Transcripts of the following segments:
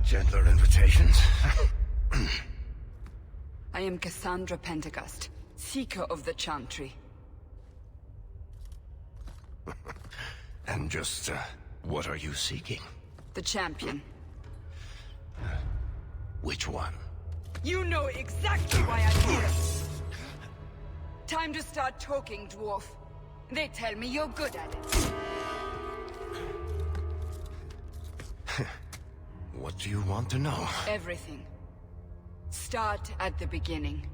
Gentler invitations? I am Cassandra Pentagust, Seeker of the Chantry. And just, what are you seeking? The champion. Which one? You know exactly why I'm here! Time to start talking, dwarf. They tell me you're good at it. What do you want to know? Everything. Start at the beginning.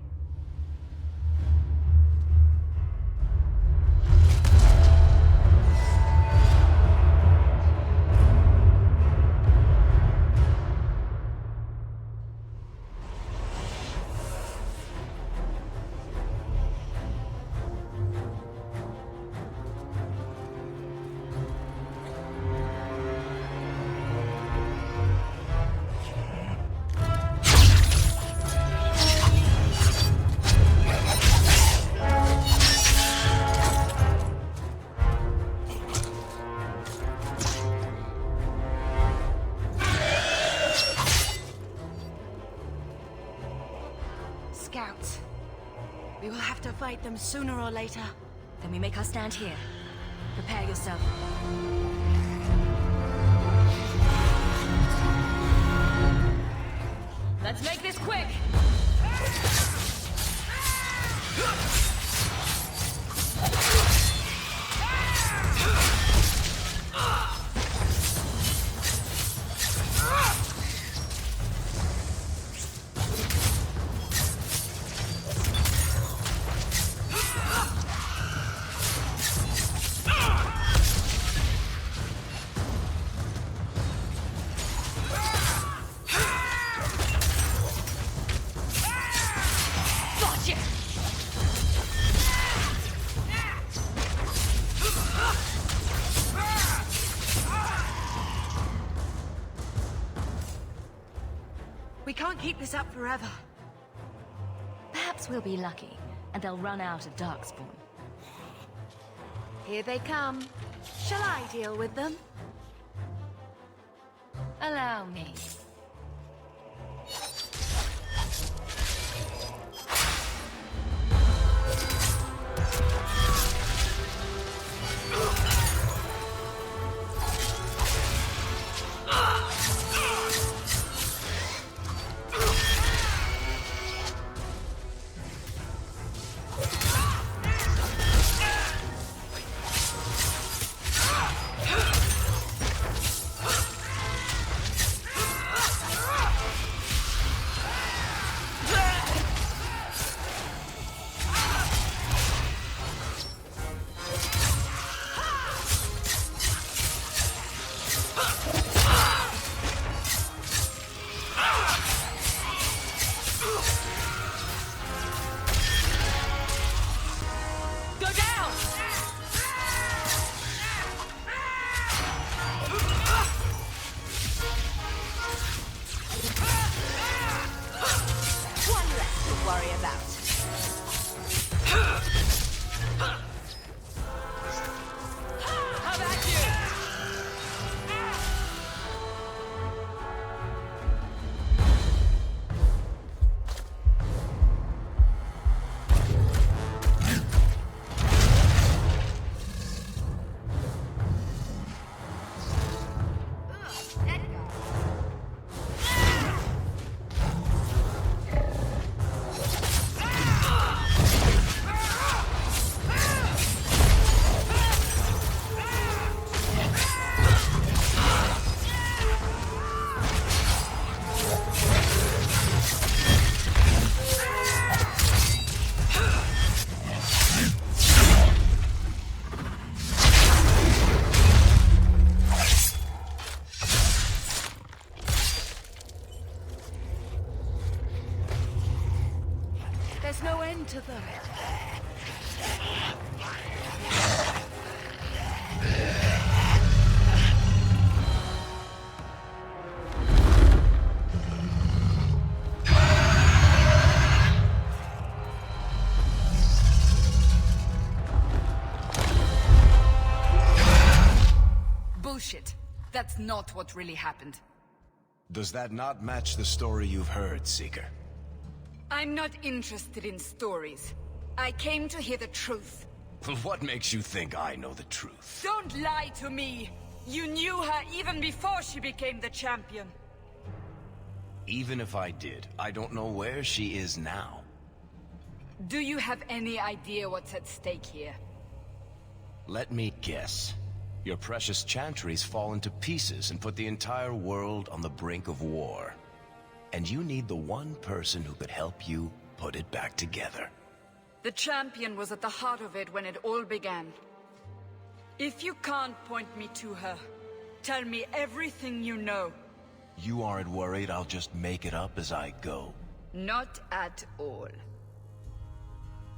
Scouts. We will have to fight them sooner or later. Then we make our stand here. Prepare yourself. Let's make this quick! We can't keep this up forever. Perhaps we'll be lucky, and they'll run out of Darkspawn. Here they come. Shall I deal with them? Allow me. There's no end to them. Bullshit. That's not what really happened. Does that not match the story you've heard, Seeker? I'm not interested in stories. I came to hear the truth. What makes you think I know the truth? Don't lie to me! You knew her even before she became the champion. Even if I did, I don't know where she is now. Do you have any idea what's at stake here? Let me guess. Your precious chantry's fallen to pieces and put the entire world on the brink of war. And you need the one person who could help you put it back together. The champion was at the heart of it when it all began. If you can't point me to her, tell me everything you know. You aren't worried I'll just make it up as I go? Not at all.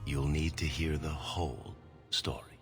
You'll need to hear the whole story.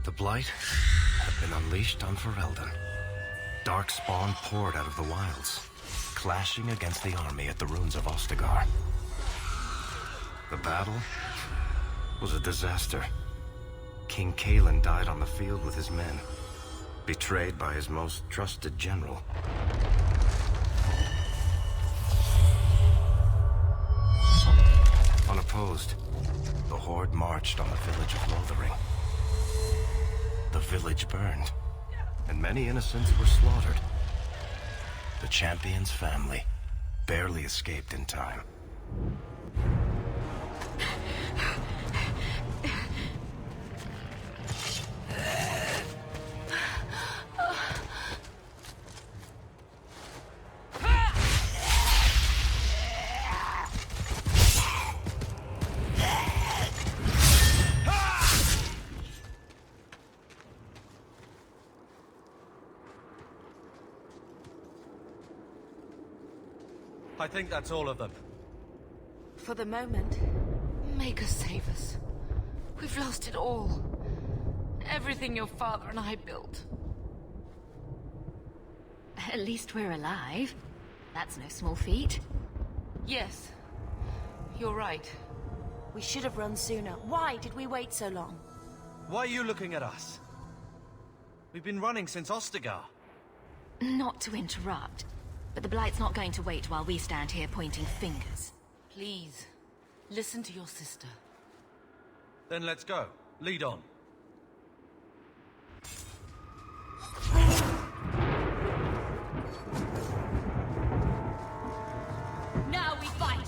The Blight had been unleashed on Ferelden. Darkspawn poured out of the wilds, clashing against the army at the ruins of Ostagar. The battle was a disaster. King Cailan died on the field with his men, betrayed by his most trusted general. Unopposed, the Horde marched on the village of Lothering. The village burned, and many innocents were slaughtered. The champion's family barely escaped in time. I think that's all of them. For the moment, Make us save us. We've lost it all. Everything your father and I built. At least we're alive. That's no small feat. Yes. You're right. we should have run sooner. Why did we wait so long? Why are you looking at us? We've been running since Ostagar. Not to interrupt, but the Blight's not going to wait while we stand here pointing fingers. Please, listen to your sister. Then let's go. Lead on. Now we fight!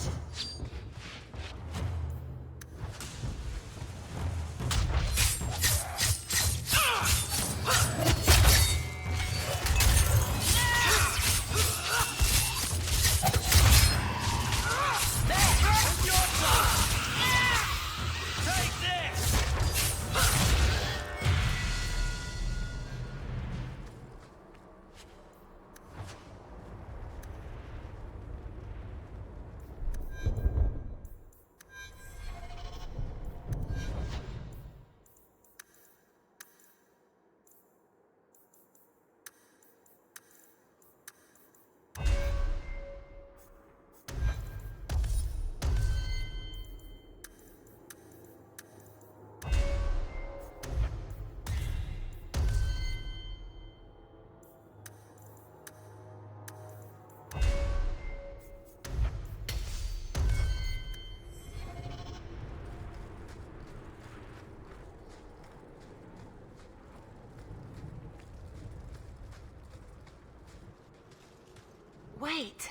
Wait,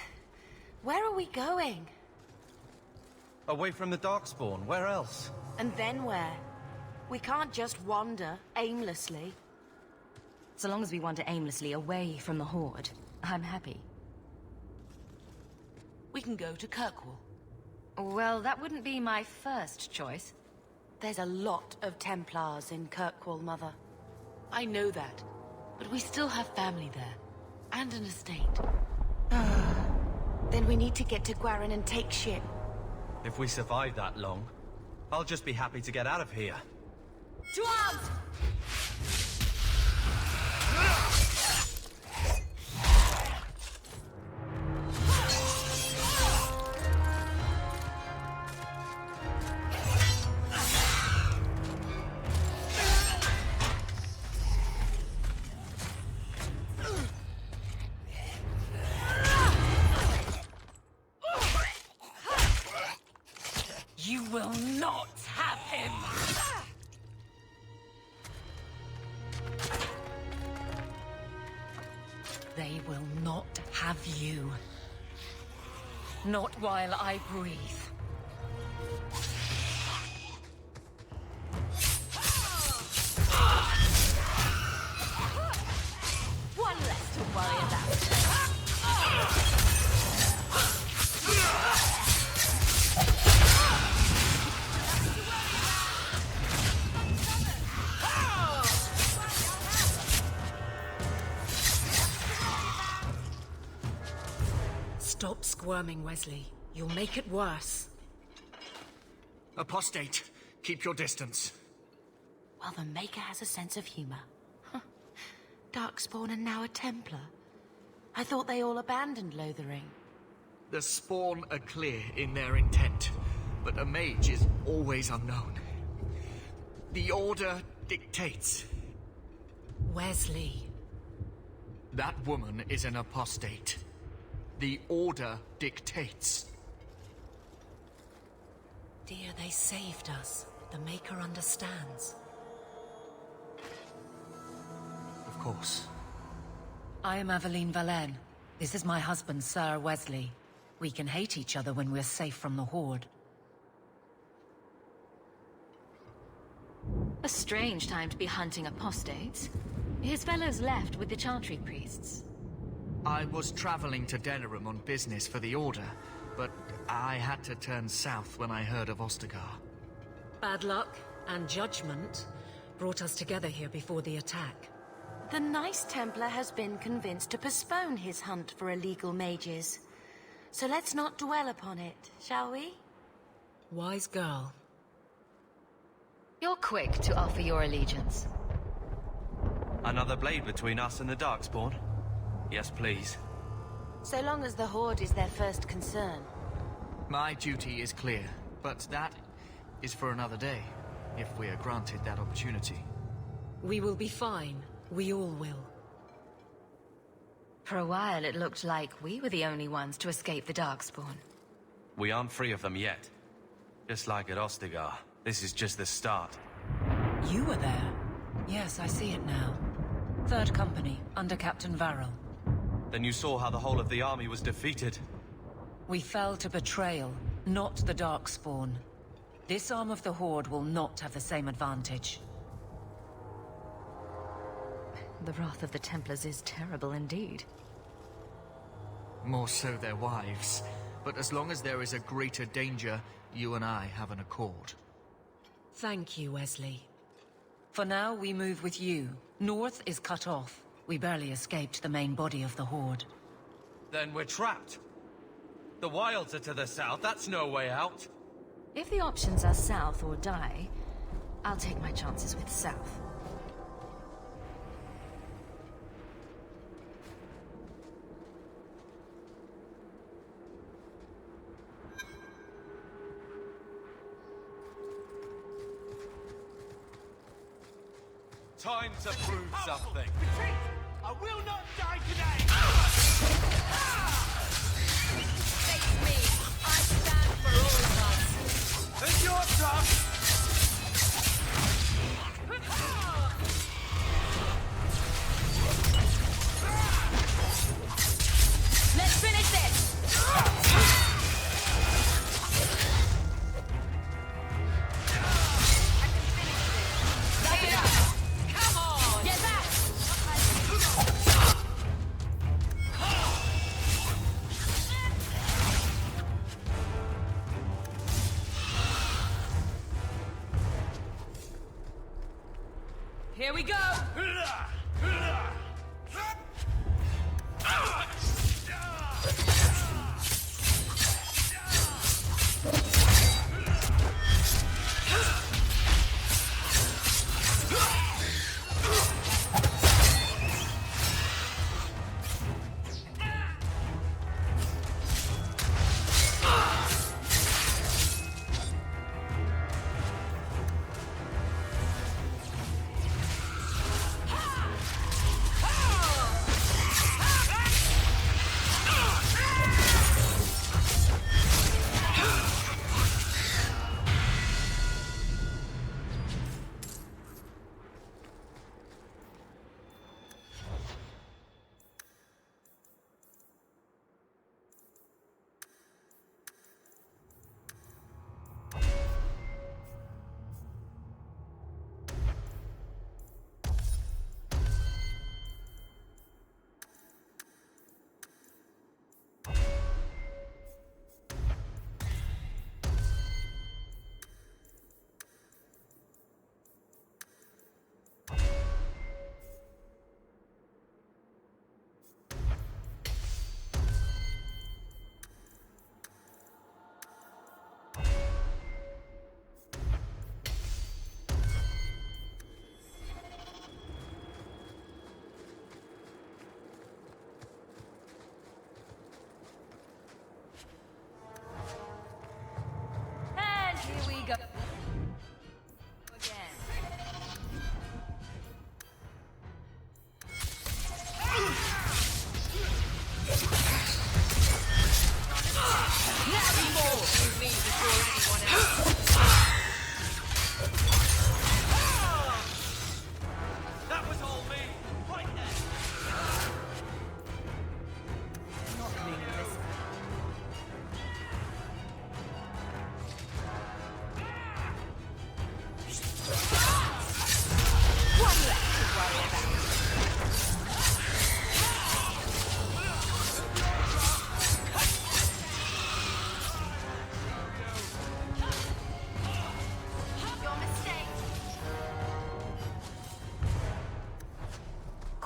where are we going? Away from the Darkspawn, where else? And then where? We can't just wander aimlessly. So long as we wander aimlessly away from the Horde, I'm happy. We can go to Kirkwall. Well, that wouldn't be my first choice. There's a lot of Templars in Kirkwall, Mother. I know that, but we still have family there, and an estate. Then we need to get to Gwarin and take ship. If we survive that long, I'll just be happy to get out of here. To arms! You will not have him! They will not have you. Not while I breathe. One less to worry about. Stop squirming, Wesley. You'll make it worse. Apostate, keep your distance. Well, the Maker has a sense of humor. Huh. Darkspawn and now a Templar. I thought they all abandoned Lothering. The Spawn are clear in their intent, but a mage is always unknown. The Order dictates. Wesley. That woman is an apostate. The Order dictates. Dear, they saved us. The Maker understands. Of course. I am Aveline Valenne. This is my husband, Sir Wesley. We can hate each other when we're safe from the Horde. A strange time to be hunting apostates. His fellows left with the Chantry priests. I was traveling to Denerim on business for the Order, but I had to turn south when I heard of Ostagar. Bad luck and judgment brought us together here before the attack. The nice Templar has been convinced to postpone his hunt for illegal mages. So let's not dwell upon it, shall we? Wise girl. You're quick to offer your allegiance. Another blade between us and the Darkspawn? Yes, please. So long as the Horde is their first concern. My duty is clear, but that is for another day, if we are granted that opportunity. We will be fine. We all will. For a while, it looked like we were the only ones to escape the Darkspawn. We aren't free of them yet. Just like at Ostagar, this is just the start. You were there. Yes, I see it now. Third Company, under Captain Varrel. Then you saw how the whole of the army was defeated. We fell to betrayal, not the Darkspawn. This arm of the Horde will not have the same advantage. The wrath of the Templars is terrible indeed. More so their wives. But as long as there is a greater danger, you and I have an accord. Thank you, Wesley. For now, we move with you. North is cut off. We barely escaped the main body of the Horde. Then we're trapped. The wilds are to the south, that's no way out. If the options are south or die, I'll take my chances with south. Time to prove something. I will not die today! Face me. I stand for all of us. It's your job! Let's finish this! Here we go!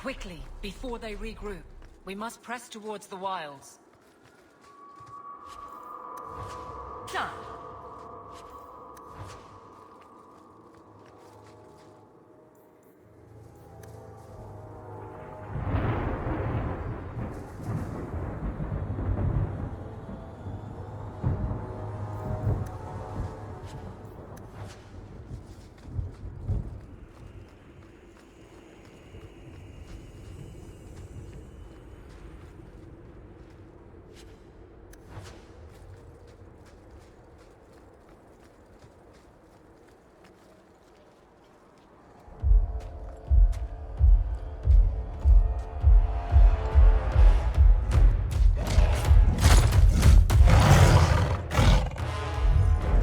Quickly, before they regroup. We must press towards the wilds. Done.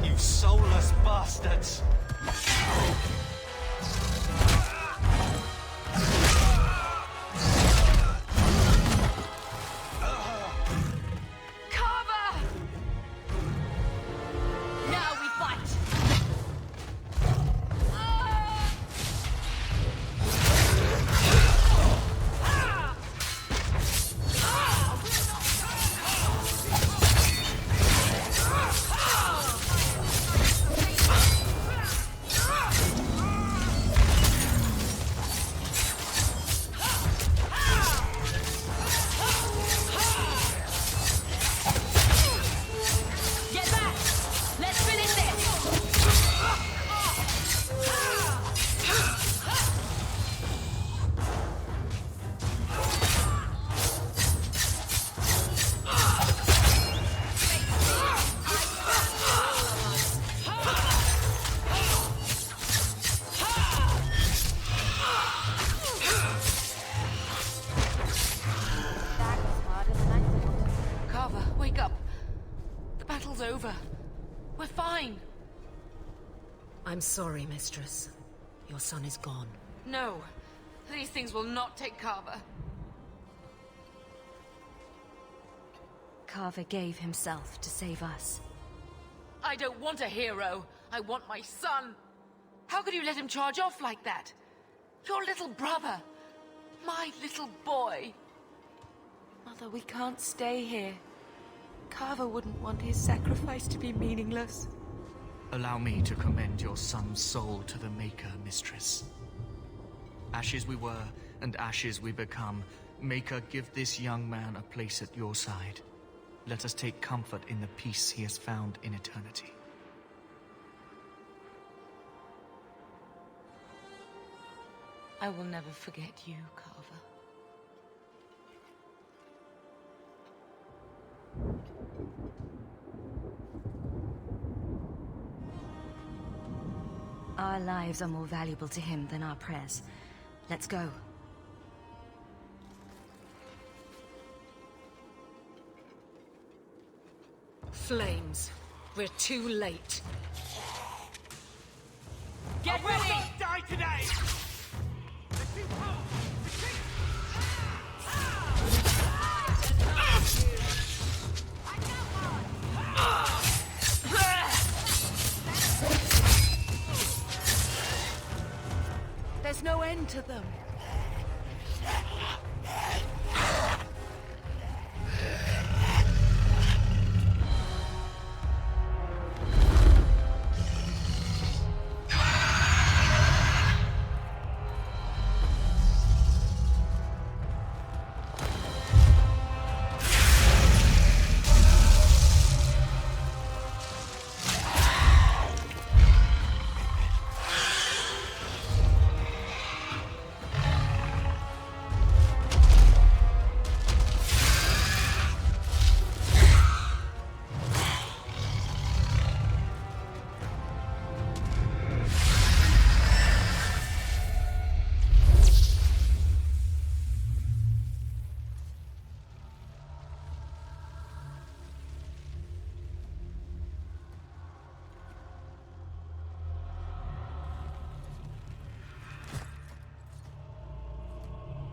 You soulless bastards! Carver! Now we fight! Get back! Let's finish this! That was harder than I thought. Carver, wake up. The battle's over. We're fine. I'm sorry, Mistress. Your son is gone. No, these things will not take Carver. Carver gave himself to save us. I don't want a hero. I want my son. How could you let him charge off like that? Your little brother. My little boy. Mother, we can't stay here. Carver wouldn't want his sacrifice to be meaningless. Allow me to commend your son's soul to the Maker, Mistress. Ashes we were, and ashes we become. Maker, give this young man a place at your side. Let us take comfort in the peace he has found in eternity. I will never forget you, Carver. Our lives are more valuable to him than our prayers. Let's go. Flames. We're too late. Get I will ready! not die today! The two powers, the king- There's no end to them.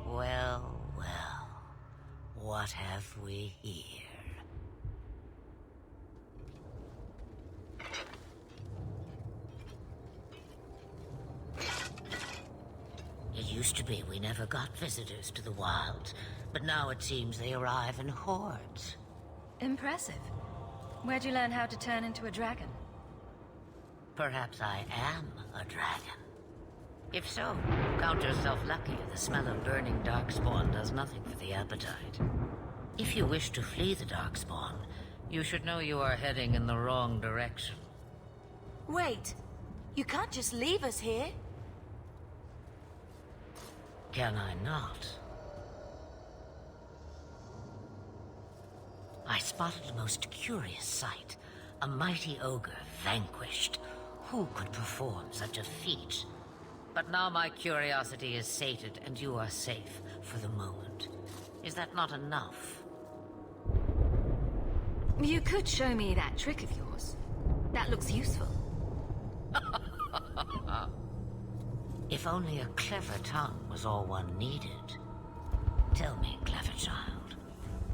Well, well. What have we here? used to be we never got visitors to the wilds, but now it seems they arrive in hordes. Impressive. Where'd you learn how to turn into a dragon? Perhaps I am a dragon. If so, count yourself lucky. The smell of burning darkspawn does nothing for the appetite. If you wish to flee the darkspawn, you should know you are heading in the wrong direction. Wait. You can't just leave us here. Can I not? I spotted a most curious sight. A mighty ogre vanquished. Who could perform such a feat? But now my curiosity is sated, and you are safe for the moment. Is that not enough? You could show me that trick of yours. That looks useful. If only a clever tongue was all one needed. Tell me, clever child,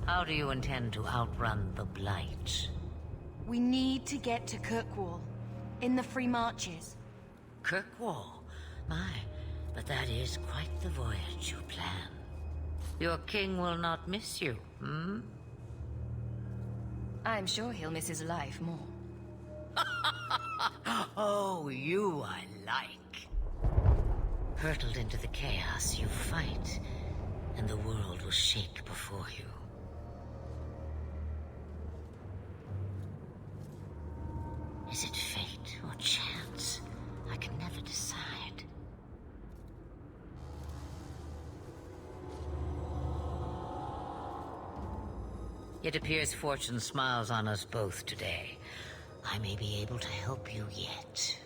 how do you intend to outrun the Blight? We need to get to Kirkwall. In the Free Marches. Kirkwall? My, but that is quite the voyage you plan. Your king will not miss you, hmm? I'm sure he'll miss his life more. Oh, you I like. Hurtled into the chaos, you fight, and the world will shake before you. Is it fate or chance? I can never decide. It appears fortune smiles on us both today. I may be able to help you yet.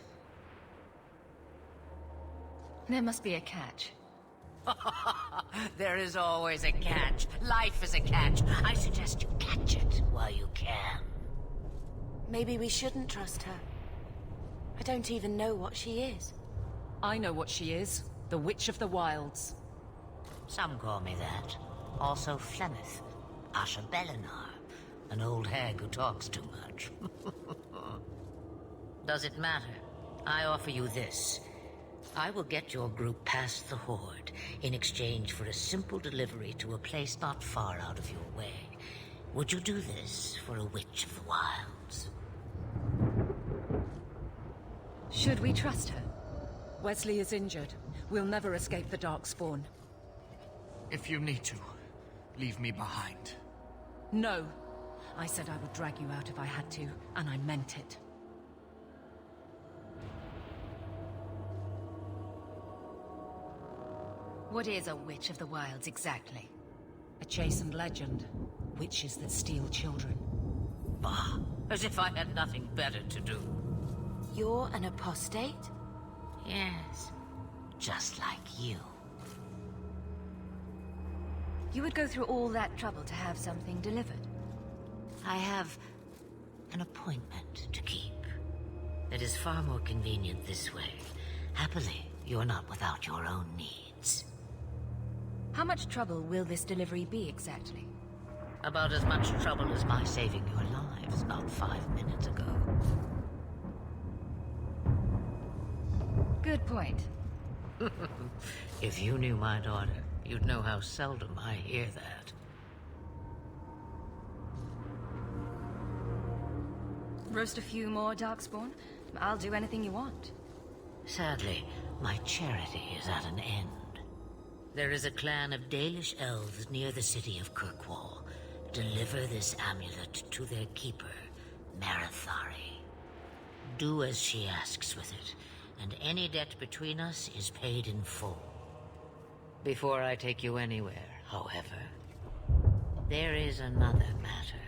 There must be a catch. There is always a catch. Life is a catch. I suggest you catch it while you can. Maybe we shouldn't trust her. I don't even know what she is. I know what she is. The Witch of the Wilds. Some call me that. Also Flemeth. Asha Belinar. An old hag who talks too much. Does it matter? I offer you this. I will get your group past the Horde in exchange for a simple delivery to a place not far out of your way. Would you do this for a Witch of the Wilds? Should we trust her? Wesley is injured. We'll never escape the Darkspawn. If you need to, leave me behind. No. I said I would drag you out if I had to, and I meant it. What is a Witch of the Wilds exactly? A chastened legend. Witches that steal children. Bah, as if I had nothing better to do. You're an apostate? Yes, just like you. You would go through all that trouble to have something delivered? I have an appointment to keep. It is far more convenient this way. Happily, you're not without your own needs. How much trouble will this delivery be exactly? About as much trouble as my saving your lives about 5 minutes ago. Good point. If you knew my daughter, you'd know how seldom I hear that. Roast a few more Darkspawn? I'll do anything you want. Sadly, my charity is at an end. There is a clan of Dalish elves near the city of Kirkwall. Deliver this amulet to their keeper, Marithari. Do as she asks with it, and any debt between us is paid in full. Before I take you anywhere, however, there is another matter.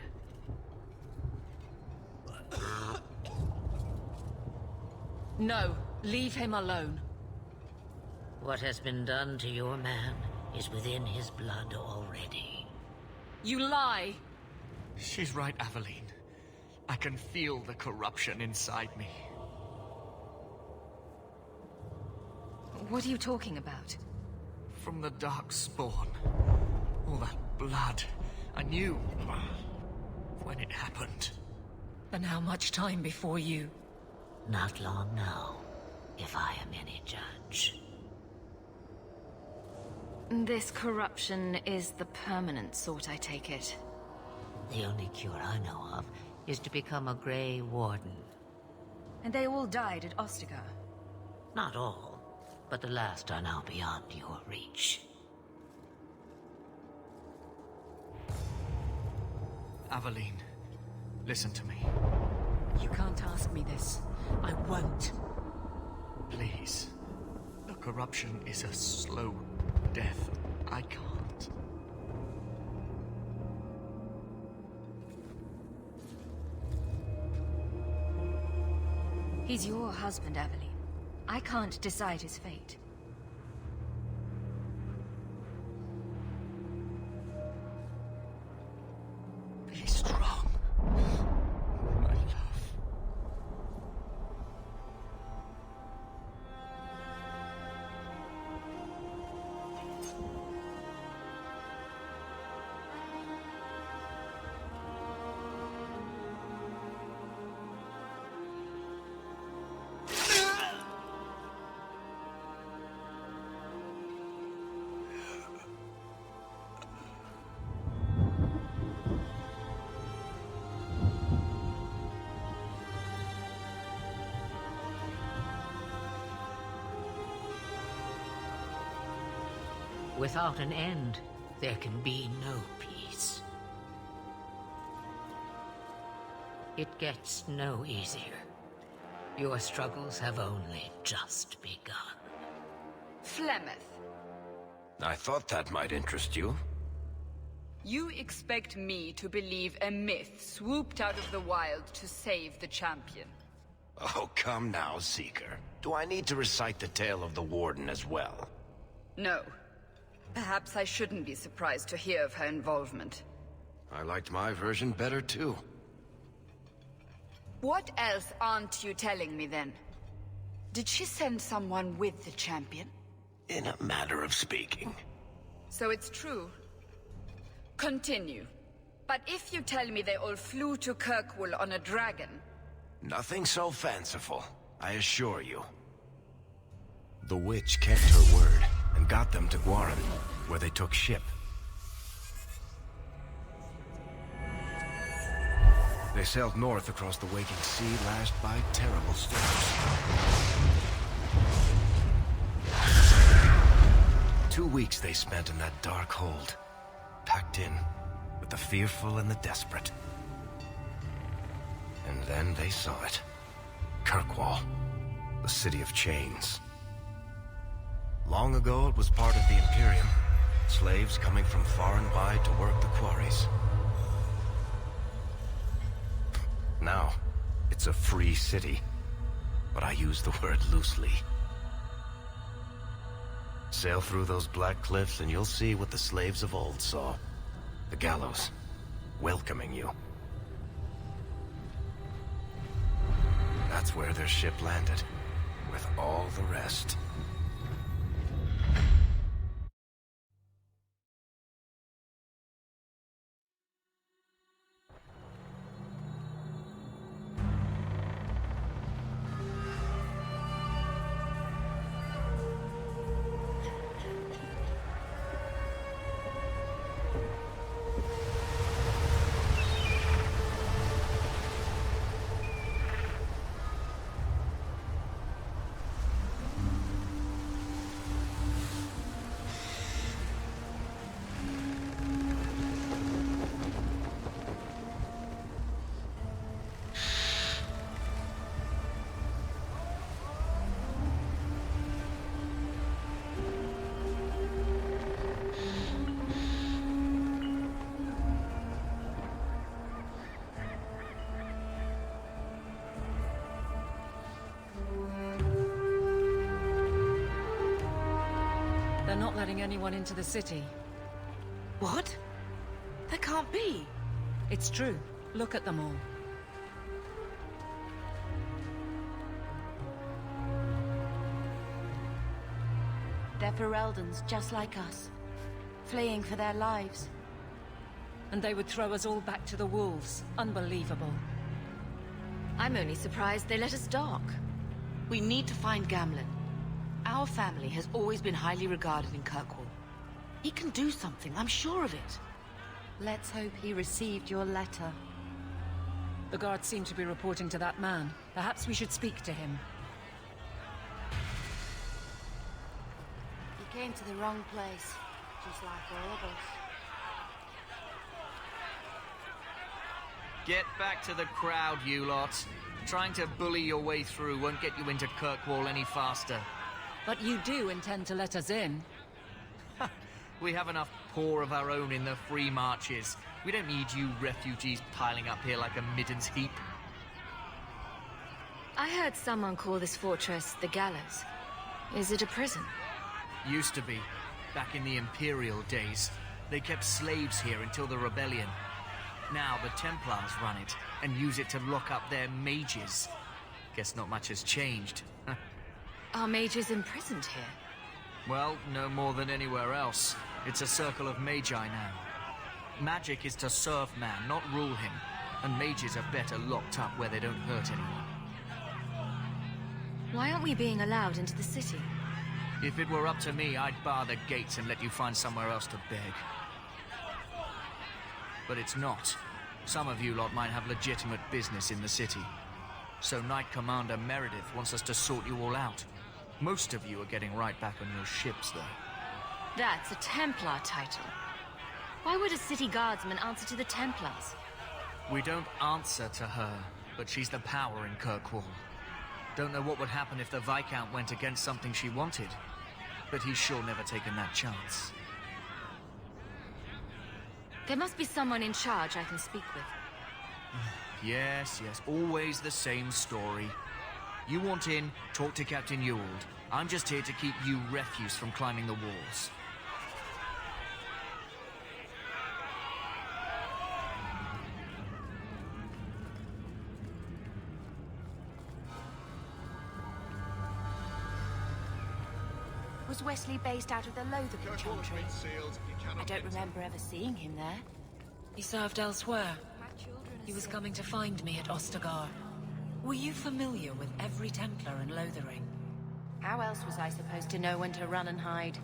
No, leave him alone. What has been done to your man is within his blood already. You lie! She's right, Aveline. I can feel the corruption inside me. What are you talking about? From the Darkspawn. All that blood. I knew when it happened. And how much time before you? Not long now, if I am any judge. This corruption is the permanent sort, I take it. The only cure I know of is to become a Grey Warden. And they all died at Ostagar. Not all, but the last are now beyond your reach. Aveline, listen to me. You can't ask me this. I won't. Please. The corruption is a slow death. I can't. He's your husband, Aveline. I can't decide his fate. Be strong, my love. Without an end, there can be no peace. It gets no easier. Your struggles have only just begun. Flemeth, I thought that might interest you. you expect me to believe a myth swooped out of the wild to save the champion? Oh, come now, Seeker. Do I need to recite the tale of the Warden as well? No. Perhaps I shouldn't be surprised to hear of her involvement. I liked my version better, too. What else aren't you telling me, then? Did she send someone with the champion? In a matter of speaking. So it's true. Continue. But if you tell me they all flew to Kirkwall on a dragon... Nothing so fanciful, I assure you. The witch kept her word and got them to Guaran, where they took ship. They sailed north across the waking sea, lashed by terrible storms. 2 weeks they spent in that dark hold, packed in with the fearful and the desperate. And then they saw it. Kirkwall, the city of chains. Long ago it was part of the Imperium, slaves coming from far and wide to work the quarries. Now, it's a free city, but I use the word loosely. Sail through those black cliffs and you'll see what the slaves of old saw. The gallows, welcoming you. That's where their ship landed, with all the rest. They're not letting anyone into the city. What? That can't be. It's true. Look at them all. They're Fereldans, just like us. Fleeing for their lives. And they would throw us all back to the wolves. Unbelievable. I'm only surprised they let us dock. We need to find Gamlen. Our family has always been highly regarded in Kirkwall. He can do something, I'm sure of it. Let's hope he received your letter. The guards seem to be reporting to that man. Perhaps we should speak to him. He came to the wrong place, just like all of us. Get back to the crowd, you lot. Trying to bully your way through won't get you into Kirkwall any faster. But you do intend to let us in. We have enough poor of our own in the free marches. We don't need you refugees piling up here like a middens heap. I heard someone call this fortress the Gallows. Is it a prison? Used to be. Back in the Imperial days. They kept slaves here until the rebellion. Now the Templars run it, and use it to lock up their mages. Guess not much has changed. Are mages imprisoned here? Well, no more than anywhere else. It's a circle of magi now. Magic is to serve man, not rule him. And mages are better locked up where they don't hurt anyone. Why aren't we being allowed into the city? If it were up to me, I'd bar the gates and let you find somewhere else to beg. But it's not. Some of you lot might have legitimate business in the city. So Knight Commander Meredith wants us to sort you all out. Most of you are getting right back on your ships, though. That's a Templar title. Why would a city guardsman answer to the Templars? We don't answer to her, but she's the power in Kirkwall. Don't know what would happen if the Viscount went against something she wanted, but he's sure never taken that chance. There must be someone in charge I can speak with. Yes, always the same story. You want in, talk to Captain Ewald. I'm just here to keep you refuse from climbing the walls. Was Wesley based out of the Lothar Chantry? I don't remember ever seeing him there. He served elsewhere. He was coming to find me at Ostagar. Were you familiar with every Templar in Lothering? How else was I supposed to know when to run and hide?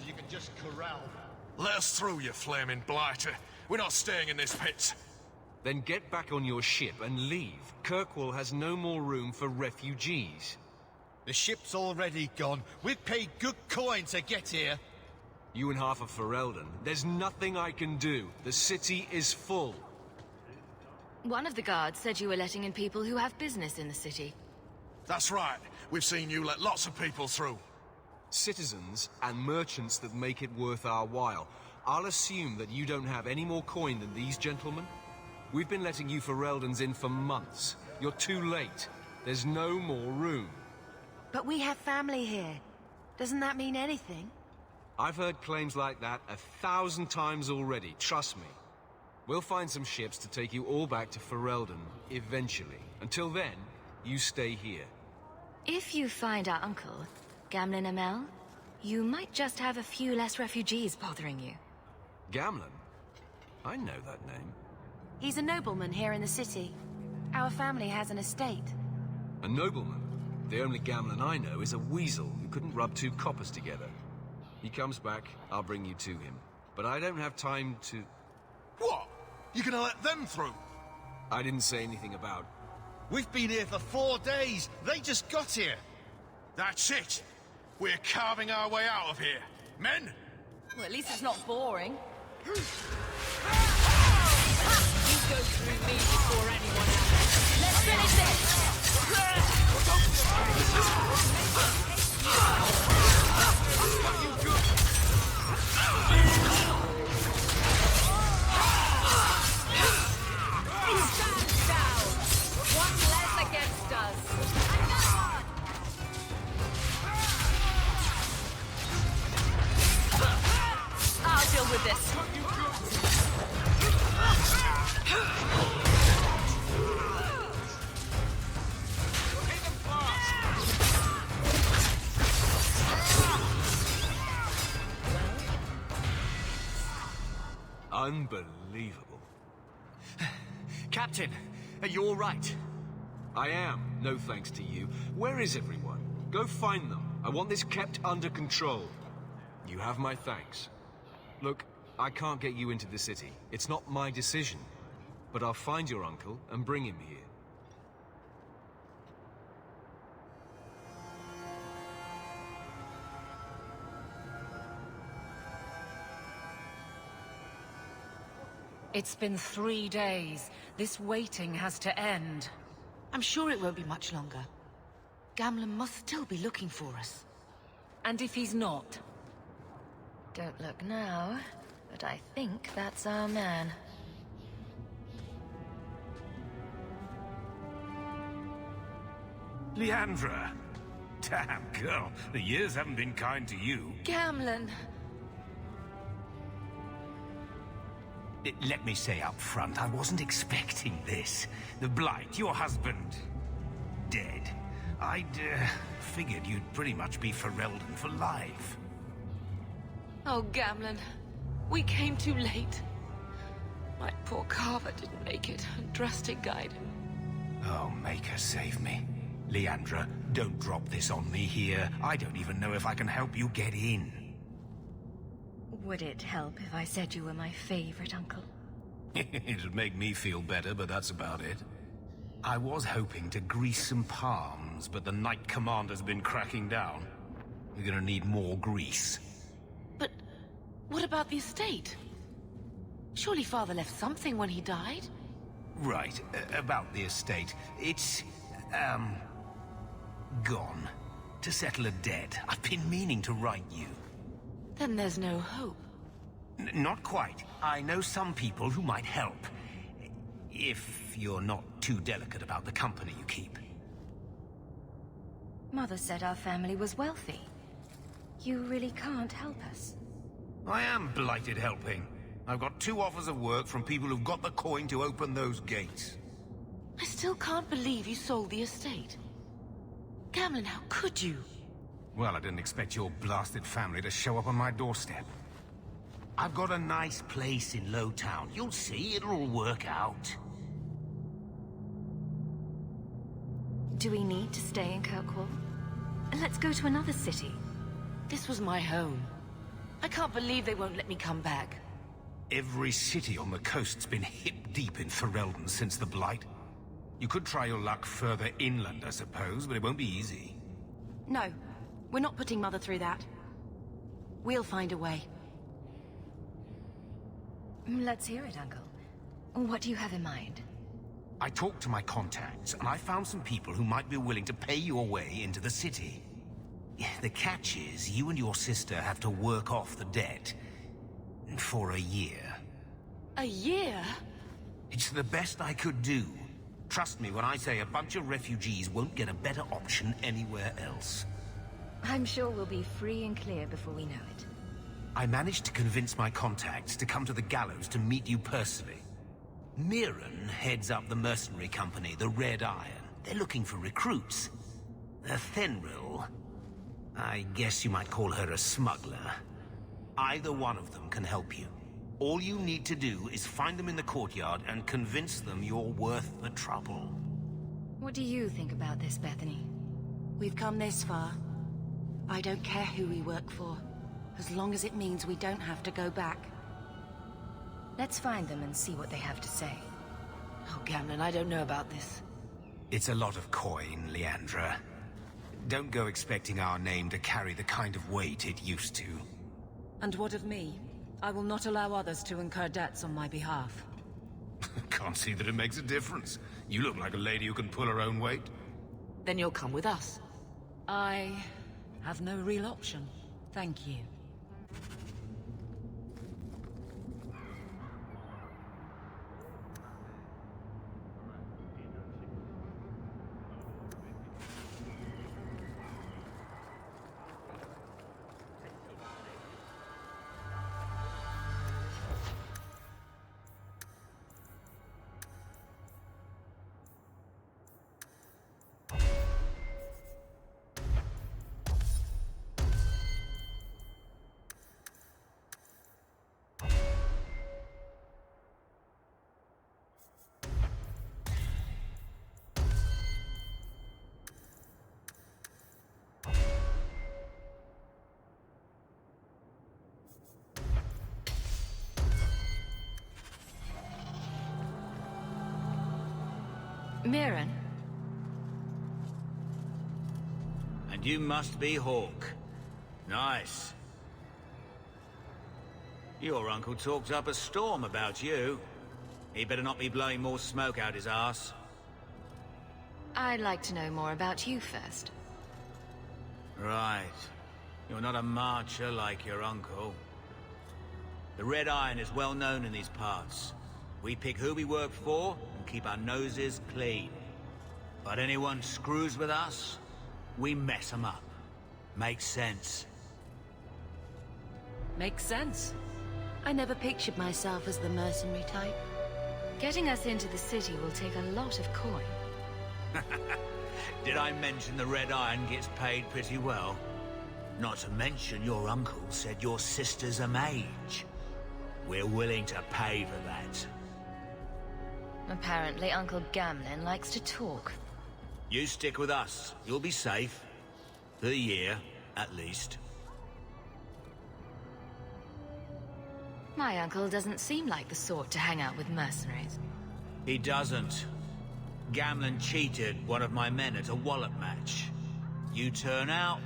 You can just corral them. Let us through, you flaming blighter. We're not staying in this pit. Then get back on your ship and leave. Kirkwall has no more room for refugees. The ship's already gone. We've paid good coin to get here. You and half of Ferelden. There's nothing I can do. The city is full. One of the guards said you were letting in people who have business in the city. That's right. We've seen you let lots of people through. Citizens and merchants that make it worth our while. I'll assume that you don't have any more coin than these gentlemen. We've been letting you Fereldans in for months. You're too late. There's no more room. But we have family here. Doesn't that mean anything? I've heard claims like that 1,000 times already, trust me. We'll find some ships to take you all back to Ferelden, eventually. Until then, you stay here. If you find our uncle, Gamlen Amel, you might just have a few less refugees bothering you. Gamlen? I know that name. He's a nobleman here in the city. Our family has an estate. A nobleman? The only Gamlen I know is a weasel who couldn't rub 2 coppers together. He comes back, I'll bring you to him. But I don't have time to... What? You gonna let them through? I didn't say anything about... We've been here for 4 days. They just got here. That's it. We're carving our way out of here. Men? Well, at least it's not boring. You go through me before anyone else. Let's finish this! Stand down! One less against us! I'll deal with this. Unbelievable. Captain, are you all right? I am, no thanks to you. Where is everyone? Go find them. I want this kept under control. You have my thanks. Look, I can't get you into the city. It's not my decision. But I'll find your uncle and bring him here. It's been 3 days. This waiting has to end. I'm sure it won't be much longer. Gamlen must still be looking for us. And if he's not? Don't look now, but I think that's our man. Leandra! Damn, girl, the years haven't been kind to you. Gamlen! Let me say up front, I wasn't expecting this. The Blight, your husband, dead. I'd figured you'd pretty much be Ferelden for life. Oh, Gamlen. We came too late. My poor Carver didn't make it, and Drastic guide him. Oh, Maker, save me. Leandra, don't drop this on me here. I don't even know if I can help you get in. Would it help if I said you were my favorite uncle? It'd make me feel better, but that's about it. I was hoping to grease some palms, but the Knight Commander's been cracking down. We're gonna need more grease. But what about the estate? Surely Father left something when he died? Right, about the estate. It's, gone. To settle a debt. I've been meaning to write you. Then there's no hope. Not quite. I know some people who might help. If you're not too delicate about the company you keep. Mother said our family was wealthy. You really can't help us. I am blighted helping. I've got 2 offers of work from people who've got the coin to open those gates. I still can't believe you sold the estate. Gamlen, how could you? Well, I didn't expect your blasted family to show up on my doorstep. I've got a nice place in Lowtown. You'll see, it'll all work out. Do we need to stay in Kirkwall? Let's go to another city. This was my home. I can't believe they won't let me come back. Every city on the coast's been hip-deep in Ferelden since the Blight. You could try your luck further inland, I suppose, but it won't be easy. No, we're not putting Mother through that. We'll find a way. Let's hear it, Uncle. What do you have in mind? I talked to my contacts, and I found some people who might be willing to pay your way into the city. The catch is, you and your sister have to work off the debt. For a year. A year? It's the best I could do. Trust me when I say a bunch of refugees won't get a better option anywhere else. I'm sure we'll be free and clear before we know it. I managed to convince my contacts to come to the gallows to meet you personally. Mirren heads up the mercenary company, the Red Iron. They're looking for recruits. Fenrir, I guess you might call her a smuggler. Either one of them can help you. All you need to do is find them in the courtyard and convince them you're worth the trouble. What do you think about this, Bethany? We've come this far. I don't care who we work for, as long as it means we don't have to go back. Let's find them and see what they have to say. Oh, Gamlen, I don't know about this. It's a lot of coin, Leandra. Don't go expecting our name to carry the kind of weight it used to. And what of me? I will not allow others to incur debts on my behalf. Can't see that it makes a difference. You look like a lady who can pull her own weight. Then you'll come with us. I have no real option. Thank you. Mirren? And you must be Hawke. Nice. Your uncle talked up a storm about you. He better not be blowing more smoke out his arse. I'd like to know more about you first. Right. You're not a marcher like your uncle. The Red Iron is well known in these parts. We pick who we work for and keep our noses clean. But anyone screws with us, we mess them up. Makes sense. Makes sense. I never pictured myself as the mercenary type. Getting us into the city will take a lot of coin. Did I mention the Red Iron gets paid pretty well? Not to mention your uncle said your sister's a mage. We're willing to pay for that. Apparently Uncle Gamlin likes to talk. You stick with us. You'll be safe. For a year, at least. My uncle doesn't seem like the sort to hang out with mercenaries. He doesn't. Gamlin cheated one of my men at a wallet match. You turn out,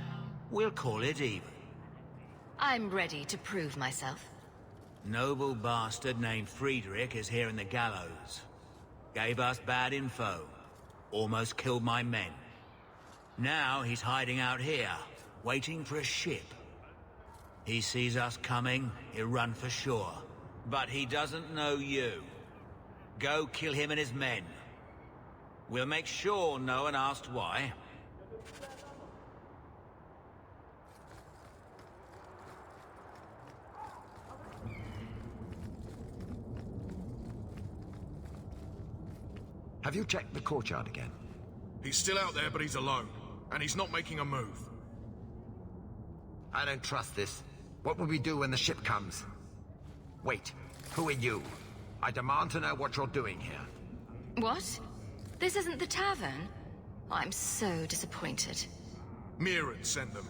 we'll call it even. I'm ready to prove myself. Noble bastard named Friedrich is here in the gallows. Gave us bad info. Almost killed my men. Now he's hiding out here, waiting for a ship. He sees us coming, he'll run for sure. But he doesn't know you. Go kill him and his men. We'll make sure no one asks why. Have you checked the courtyard again? He's still out there, but he's alone. And he's not making a move. I don't trust this. What will we do when the ship comes? Wait, who are you? I demand to know what you're doing here. What? This isn't the tavern? Oh, I'm so disappointed. Mirren sent them.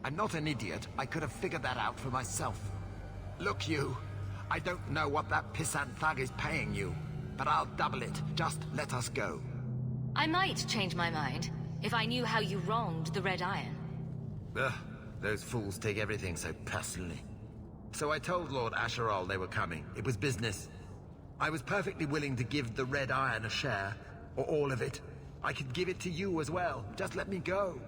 I'm not an idiot. I could have figured that out for myself. Look, you. I don't know what that pissant thug is paying you, but I'll double it. Just let us go. I might change my mind, if I knew how you wronged the Red Iron. Ugh, those fools take everything so personally. So I told Lord Asherall they were coming. It was business. I was perfectly willing to give the Red Iron a share, or all of it. I could give it to you as well. Just let me go.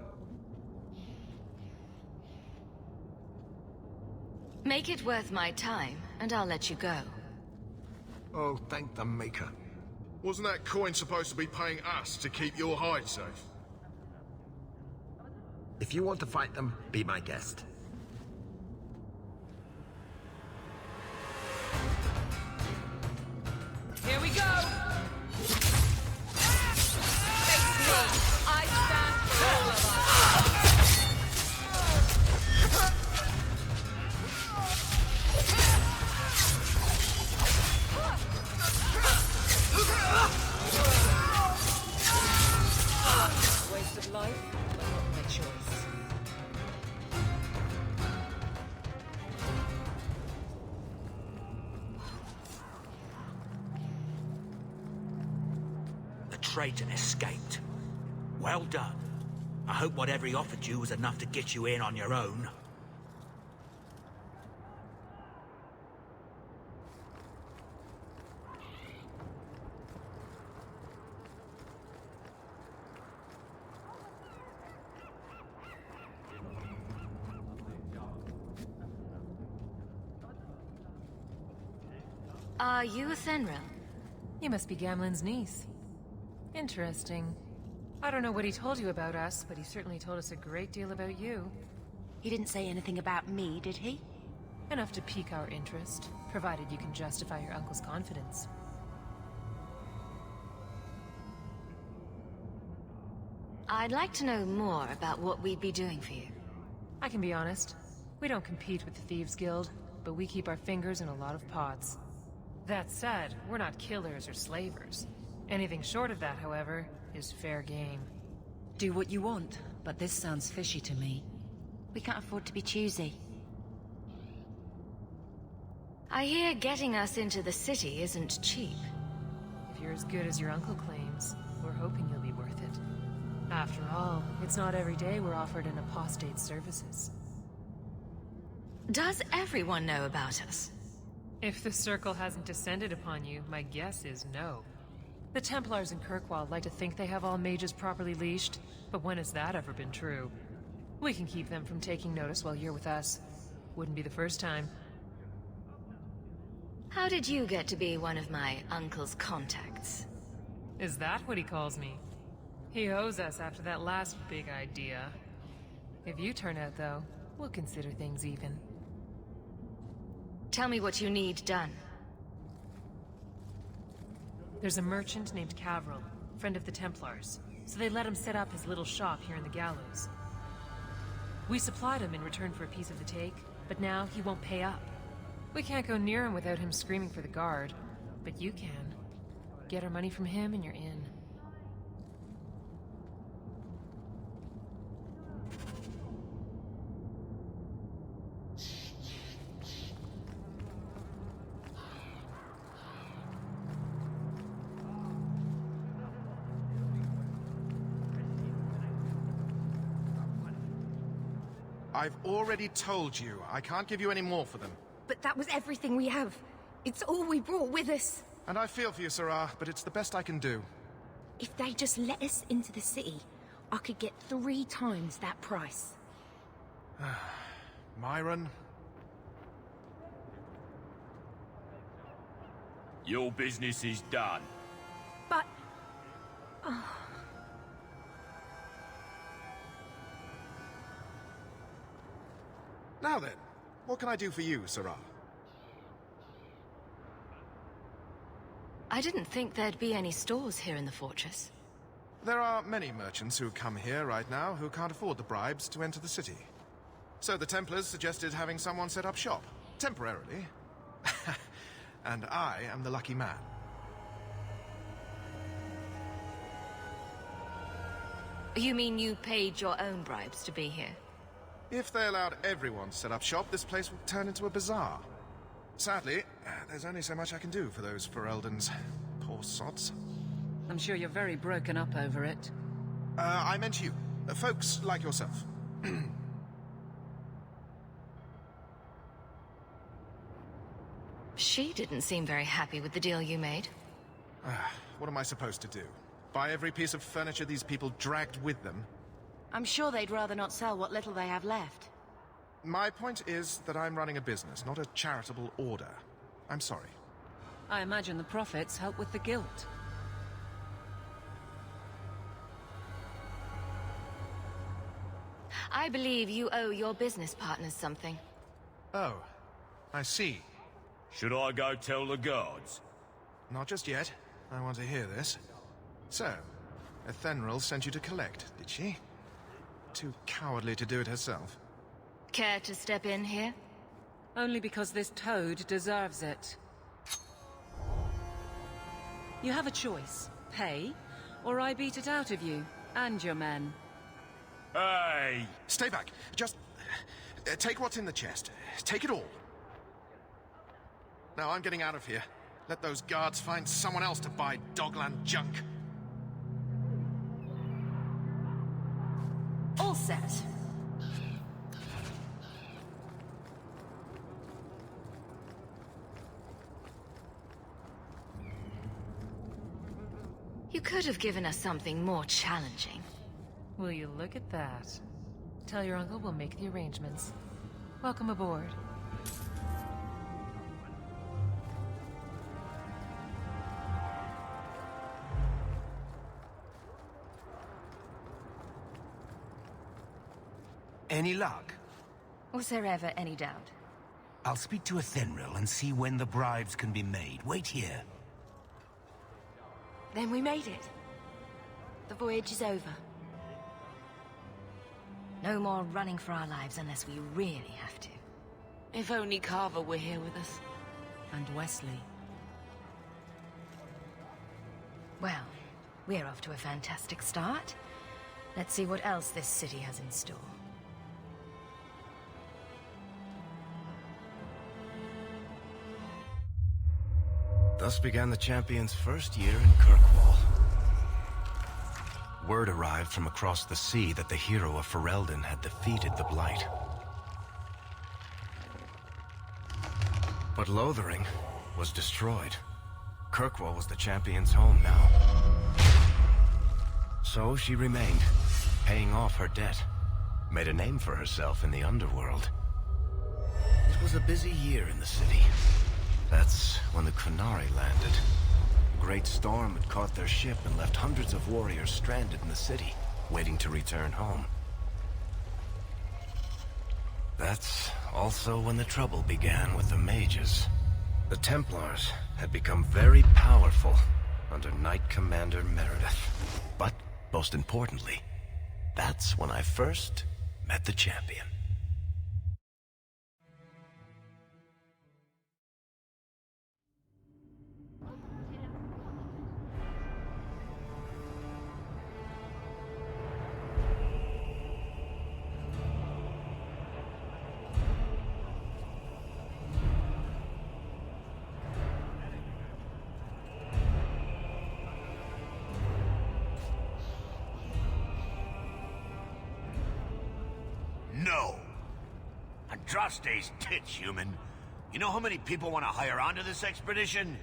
Make it worth my time, and I'll let you go. Oh, thank the Maker. Wasn't that coin supposed to be paying us to keep your hide safe? If you want to fight them, be my guest. Here we go! Face me! I stand for all of us! Wasted life, but not my choice. The traitor escaped. Well done. I hope whatever he offered you was enough to get you in on your own. Are you a Fenrir? You must be Gamlen's niece. Interesting. I don't know what he told you about us, but he certainly told us a great deal about you. He didn't say anything about me, did he? Enough to pique our interest, provided you can justify your uncle's confidence. I'd like to know more about what we'd be doing for you. I can be honest. We don't compete with the Thieves Guild, but we keep our fingers in a lot of pots. That said, we're not killers or slavers. Anything short of that, however, is fair game. Do what you want, but this sounds fishy to me. We can't afford to be choosy. I hear getting us into the city isn't cheap. If you're as good as your uncle claims, we're After all, it's not every day we're offered an apostate's services. Does everyone know about us? If the Circle hasn't descended upon you, my guess is no. The Templars in Kirkwall like to think they have all mages properly leashed, but when has that ever been true? We can keep them from taking notice while you're with us. Wouldn't be the first time. How did you get to be one of my uncle's contacts? Is that what he calls me? He owes us after that last big idea. If you turn out, though, we'll consider things even. Tell me what you need done. There's a merchant named Cavril, friend of the Templars, so they let him set up his little shop here in the Gallows. We supplied him in return for a piece of the take, but now he won't pay up. We can't go near him without him screaming for the guard, but you can. Get our money from him and you're in. I've already told you, I can't give you any more for them. But that was everything we have. It's all we brought with us. And I feel for you, Sarah, but it's the best I can do. If they just let us into the city, I could get 3 times that price. Myron? Your business is done. But... Oh. Now then, what can I do for you, Sarah? I didn't think there'd be any stores here in the fortress. There are many merchants who come here right now who can't afford the bribes to enter the city. So the Templars suggested having someone set up shop, temporarily. And I am the lucky man. You mean you paid your own bribes to be here? If they allowed everyone to set up shop, this place would turn into a bazaar. Sadly, there's only so much I can do for those Fereldans. Poor sods. I'm sure you're very broken up over it. I meant you. Folks like yourself. She didn't seem very happy with the deal you made. What am I supposed to do? Buy every piece of furniture these people dragged with them? I'm sure they'd rather not sell what little they have left. My point is that I'm running a business, not a charitable order. I'm sorry. I imagine the profits help with the guilt. I believe you owe your business partners something. Oh, I see. Should I go tell the guards? Not just yet. I want to hear this. So, Ethenril sent you to collect, did she? Too cowardly to do it herself. Care to step in here? Only because this toad deserves it. You have a choice. Pay, or I beat it out of you, and your men. Hey! Stay back. Just... take what's in the chest. Take it all. Now I'm getting out of here. Let those guards find someone else to buy Dogland junk. All set. You could have given us something more challenging. Will you look at that? Tell your uncle we'll make the arrangements. Welcome aboard. Any luck? Was there ever any doubt? I'll speak to Ethenril and see when the bribes can be made. Wait here. Then we made it. The voyage is over. No more running for our lives unless we really have to. If only Carver were here with us. And Wesley. Well, we're off to a fantastic start. Let's see what else this city has in store. Thus began the champion's first year in Kirkwall. Word arrived from across the sea that the hero of Ferelden had defeated the Blight. But Lothering was destroyed. Kirkwall was the champion's home now. So she remained, paying off her debt. Made a name for herself in the underworld. It was a busy year in the city. That's when the Qunari landed. A great storm had caught their ship and left hundreds of warriors stranded in the city, waiting to return home. That's also when the trouble began with the mages. The Templars had become very powerful under Knight Commander Meredith. But, most importantly, that's when I first met the champion. No. Andraste's tits, human. You know how many people want to hire onto this expedition?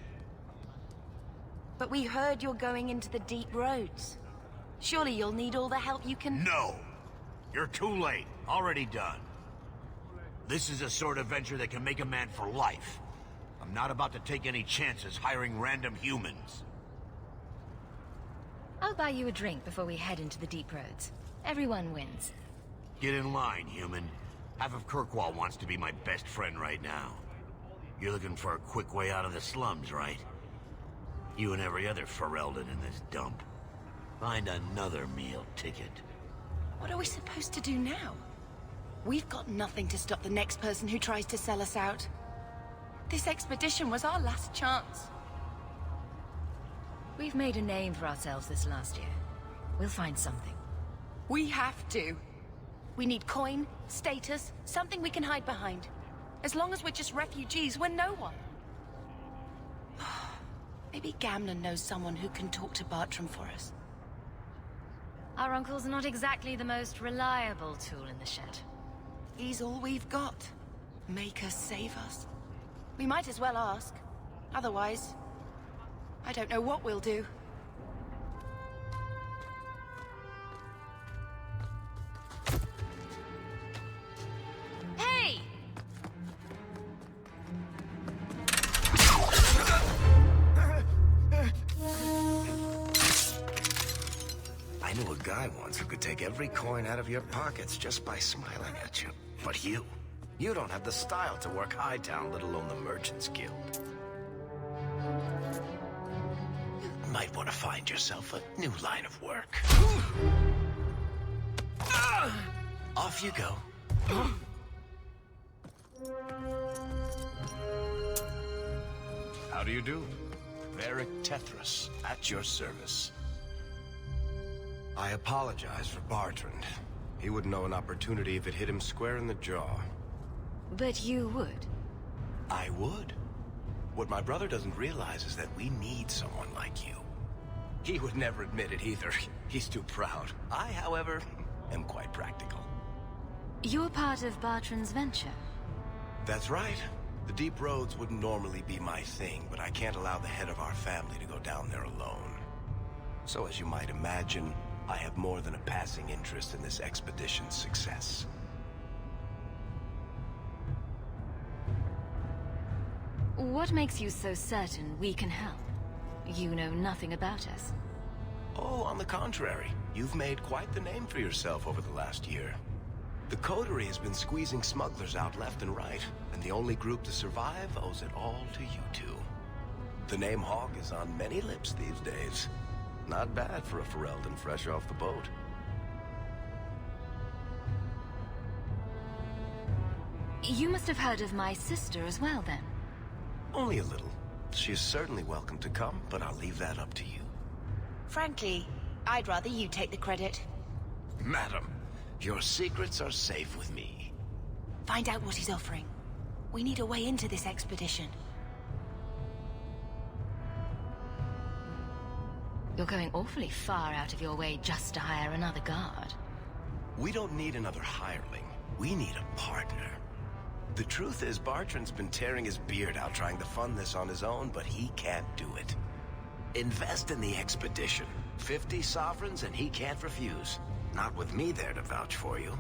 But we heard you're going into the deep roads. Surely you'll need all the help you can... No. You're too late. Already done. This is a sort of venture that can make a man for life. I'm not about to take any chances hiring random humans. I'll buy you a drink before we head into the deep roads. Everyone wins. Get in line, human. Half of Kirkwall wants to be my best friend right now. You're looking for a quick way out of the slums, right? You and every other Ferelden in this dump. Find another meal ticket. What are we supposed to do now? We've got nothing to stop the next person who tries to sell us out. This expedition was our last chance. We've made a name for ourselves this last year. We'll find something. We have to. We need coin, status, something we can hide behind. As long as we're just refugees, we're no one. Maybe Gamlen knows someone who can talk to Bartram for us. Our uncle's not exactly the most reliable tool in the shed. He's all we've got. Make us save us. We might as well ask. Otherwise, I don't know what we'll do. Hey! I knew a guy once who could take every coin out of your pockets just by smiling at you. But you don't have the style to work Hightown, let alone the Merchants Guild. You might want to find yourself a new line of work. Off you go. How do you do? Varric Tethras, at your service. I apologize for Bartrand. He wouldn't know an opportunity if it hit him square in the jaw. But you would. I would. What my brother doesn't realize is that we need someone like you. He would never admit it either. He's too proud. I, however, am quite practical. You're part of Bartrand's venture. That's right. The deep roads wouldn't normally be my thing, but I can't allow the head of our family to go down there alone. So as you might imagine, I have more than a passing interest in this expedition's success. What makes you so certain we can help? You know nothing about us. Oh, on the contrary. You've made quite the name for yourself over the last year. The Coterie has been squeezing smugglers out left and right, and the only group to survive owes it all to you two. The name Hawke is on many lips these days. Not bad for a Ferelden fresh off the boat. You must have heard of my sister as well, then. Only a little. She is certainly welcome to come, but I'll leave that up to you. Frankly, I'd rather you take the credit. Madam, your secrets are safe with me. Find out what he's offering. We need a way into this expedition. You're going awfully far out of your way just to hire another guard. We don't need another hireling. We need a partner. The truth is, Bartrand's been tearing his beard out trying to fund this on his own, but he can't do it. Invest in the expedition. 50 sovereigns and he can't refuse. Not with me there to vouch for you.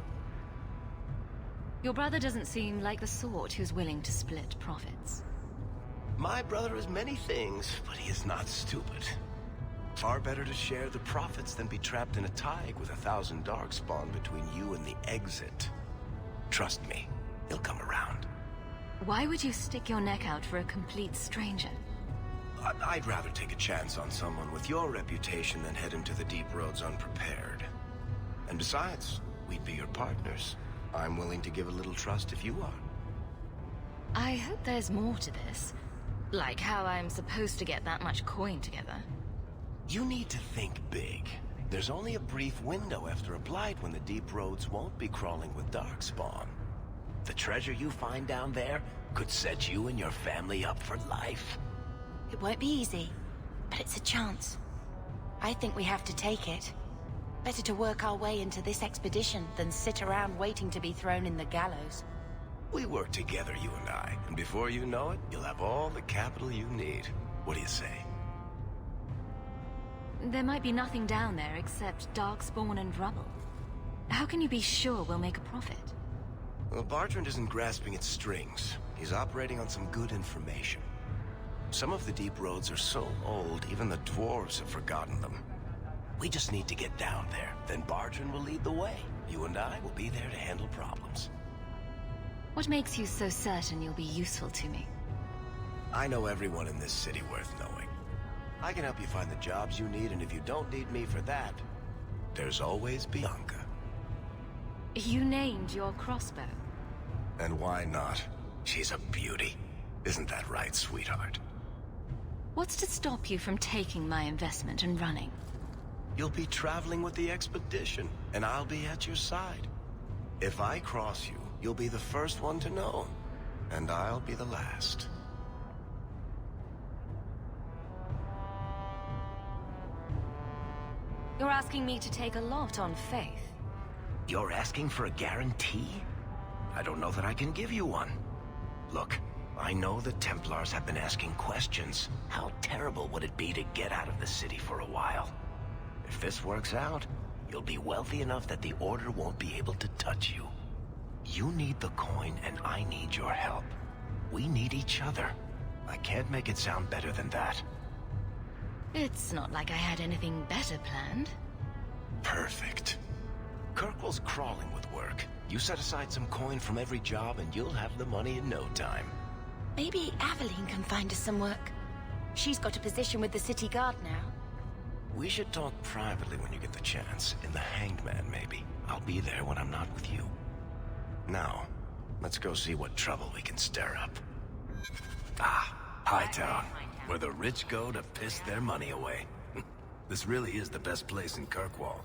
Your brother doesn't seem like the sort who's willing to split profits. My brother is many things, but he is not stupid. Far better to share the profits than be trapped in a tide with 1,000 darkspawn between you and the exit. Trust me, he'll come around. Why would you stick your neck out for a complete stranger? I'd rather take a chance on someone with your reputation than head into the deep roads unprepared. And besides, we'd be your partners. I'm willing to give a little trust if you are. I hope there's more to this. Like how I'm supposed to get that much coin together. You need to think big. There's only a brief window after a blight when the deep roads won't be crawling with darkspawn. The treasure you find down there could set you and your family up for life. It won't be easy, but it's a chance. I think we have to take it. Better to work our way into this expedition than sit around waiting to be thrown in the gallows. We work together, you and I, and before you know it, you'll have all the capital you need. What do you say? There might be nothing down there except darkspawn and rubble. How can you be sure we'll make a profit? Well, Bartrand isn't grasping at strings. He's operating on some good information. Some of the deep roads are so old, even the dwarves have forgotten them. We just need to get down there. Then Bartrand will lead the way. You and I will be there to handle problems. What makes you so certain you'll be useful to me? I know everyone in this city worth knowing. I can help you find the jobs you need, and if you don't need me for that, there's always Bianca. You named your crossbow. And why not? She's a beauty. Isn't that right, sweetheart? What's to stop you from taking my investment and running? You'll be traveling with the expedition, and I'll be at your side. If I cross you, you'll be the first one to know, and I'll be the last. You're asking me to take a lot on faith. You're asking for a guarantee? I don't know that I can give you one. Look, I know the Templars have been asking questions. How terrible would it be to get out of the city for a while? If this works out, you'll be wealthy enough that the Order won't be able to touch you. You need the coin, and I need your help. We need each other. I can't make it sound better than that. It's not like I had anything better planned. Perfect. Kirkwall's crawling with work. You set aside some coin from every job, and you'll have the money in no time. Maybe Aveline can find us some work. She's got a position with the city guard now. We should talk privately when you get the chance. In the Hanged Man, maybe. I'll be there when I'm not with you. Now, let's go see what trouble we can stir up. Ah, Hightown, where the rich go to piss their money away. This really is the best place in Kirkwall.